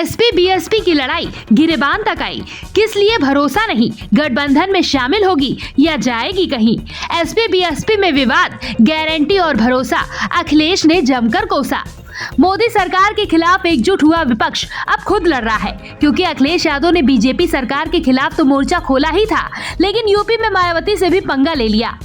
SP BSP की लड़ाई गिरेबान तक आई। किस लिए भरोसा नहीं, गठबंधन में शामिल होगी या जाएगी कहीं। एसपी बीएसपी में विवाद, गारंटी और भरोसा, अखिलेश ने जमकर कोसा। मोदी सरकार के खिलाफ एकजुट हुआ विपक्ष अब खुद लड़ रहा है, क्योंकि अखिलेश यादव ने बीजेपी सरकार के खिलाफ तो मोर्चा खोला ही था, लेकिन यूपी में मायावती से भी पंगा ले लिया,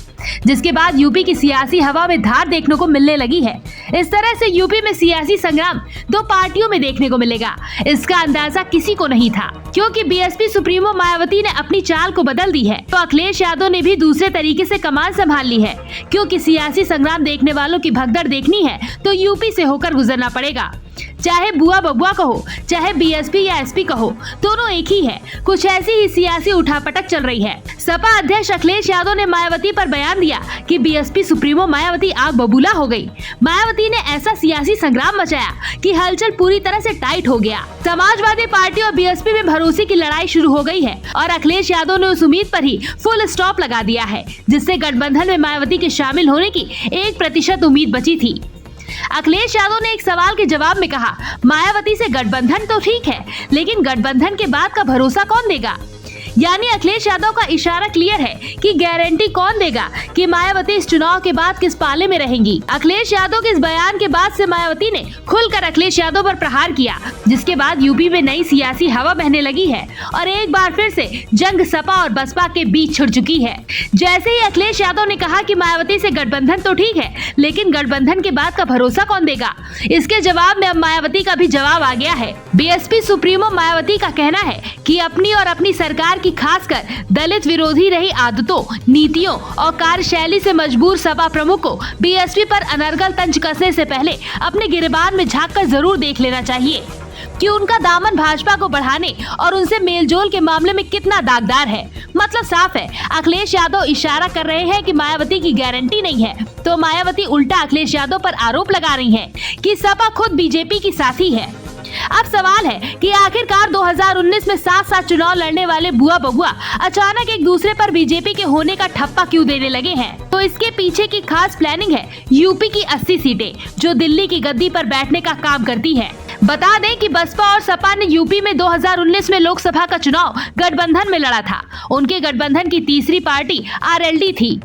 जिसके बाद यूपी की सियासी हवा में धार देखने को मिलने लगी है। इस तरह से यूपी में सियासी संग्राम दो पार्टियों में देखने को मिलेगा, इसका अंदाजा किसी को नहीं था। क्योंकि बीएसपी सुप्रीमो मायावती ने अपनी चाल को बदल दी है, तो अखिलेश यादव ने भी दूसरे तरीके से कमान संभाल ली है। क्योंकि सियासी संग्राम देखने वालों की भगदड़ देखनी है तो यूपी से होकर गुजरना पड़ेगा। चाहे बुआ बबुआ कहो, चाहे बीएसपी या एसपी कहो, दोनों एक ही है। कुछ ऐसी ही सियासी उठापटक चल रही है। सपा अध्यक्ष अखिलेश यादव ने मायावती पर बयान दिया कि बीएसपी सुप्रीमो मायावती आग बबूला हो गई। मायावती ने ऐसा सियासी संग्राम मचाया कि हलचल पूरी तरह से टाइट हो गया। समाजवादी पार्टी और बीएसपी में भरोसे की लड़ाई शुरू हो गई है और अखिलेश यादव ने उस उम्मीद पर ही फुल स्टॉप लगा दिया है, जिससे गठबंधन में मायावती के शामिल होने की 1% उम्मीद बची थी। अखिलेश यादव ने एक सवाल के जवाब में कहा, मायावती से गठबंधन तो ठीक है, लेकिन गठबंधन के बाद का भरोसा कौन देगा। यानी अखिलेश यादव का इशारा क्लियर है कि गारंटी कौन देगा कि मायावती इस चुनाव के बाद किस पाले में रहेंगी। अखिलेश यादव के इस बयान के बाद से मायावती ने खुलकर अखिलेश यादव पर प्रहार किया, जिसके बाद यूपी में नई सियासी हवा बहने लगी है और एक बार फिर से जंग सपा और बसपा के बीच छिड़ चुकी है। जैसे ही अखिलेश यादव ने कहा कि मायावती से गठबंधन तो ठीक है, लेकिन गठबंधन के बाद का भरोसा कौन देगा, इसके जवाब में अब मायावती का भी जवाब आ गया है। बीएसपी सुप्रीमो मायावती का कहना है कि अपनी और अपनी सरकार की खासकर दलित विरोधी रही आदतों, नीतियों और कार्यशैली से मजबूर सपा प्रमुख को बीएसपी पर अनर्गल तंज कसने से पहले अपने गिरेबान में झांककर जरूर देख लेना चाहिए कि उनका दामन भाजपा को बढ़ाने और उनसे मेलजोल के मामले में कितना दागदार है। मतलब साफ है, अखिलेश यादव इशारा कर रहे हैं कि मायावती की गारंटी नहीं है, तो मायावती उल्टा अखिलेश यादव पर आरोप लगा रही हैं कि सपा खुद बीजेपी की साथी है। अब सवाल है कि आखिरकार 2019 में साथ साथ चुनाव लड़ने वाले बुआ बबुआ अचानक एक दूसरे पर बीजेपी के होने का ठप्पा क्यों देने लगे हैं। तो इसके पीछे की खास प्लानिंग है यूपी की 80 सीटें जो दिल्ली की गद्दी पर बैठने का काम करती है। बता दें कि बसपा और सपा ने यूपी में 2019 में लोकसभा का चुनाव गठबंधन में लड़ा था। उनके गठबंधन की तीसरी पार्टी आरएलडी थी।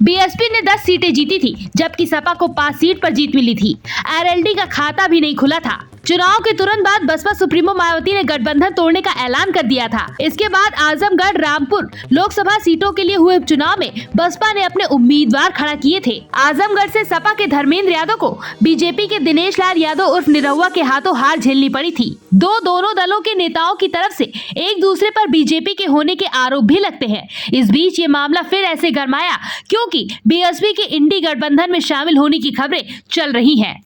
बीएसपी ने 10 सीटें जीती थी, जबकि सपा को 5 सीट पर जीत मिली थी। आरएलडी का खाता भी नहीं खुला था। चुनाव के तुरंत बाद बसपा सुप्रीमो मायावती ने गठबंधन तोड़ने का ऐलान कर दिया था। इसके बाद आजमगढ़, रामपुर लोकसभा सीटों के लिए हुए उपचुनाव में बसपा ने अपने उम्मीदवार खड़ा किए थे। आजमगढ़ से सपा के धर्मेंद्र यादव को बीजेपी के दिनेश लाल यादव उर्फ निरहुआ के हाथों हार झेलनी पड़ी थी। दोनों दलों के नेताओं की तरफ से एक दूसरे पर बीजेपी के होने के आरोप भी लगते हैं। इस बीच ये मामला फिर ऐसे गरमाया क्योंकि बीएसपी के इंडी गठबंधन में शामिल होने की खबरें चल रही हैं।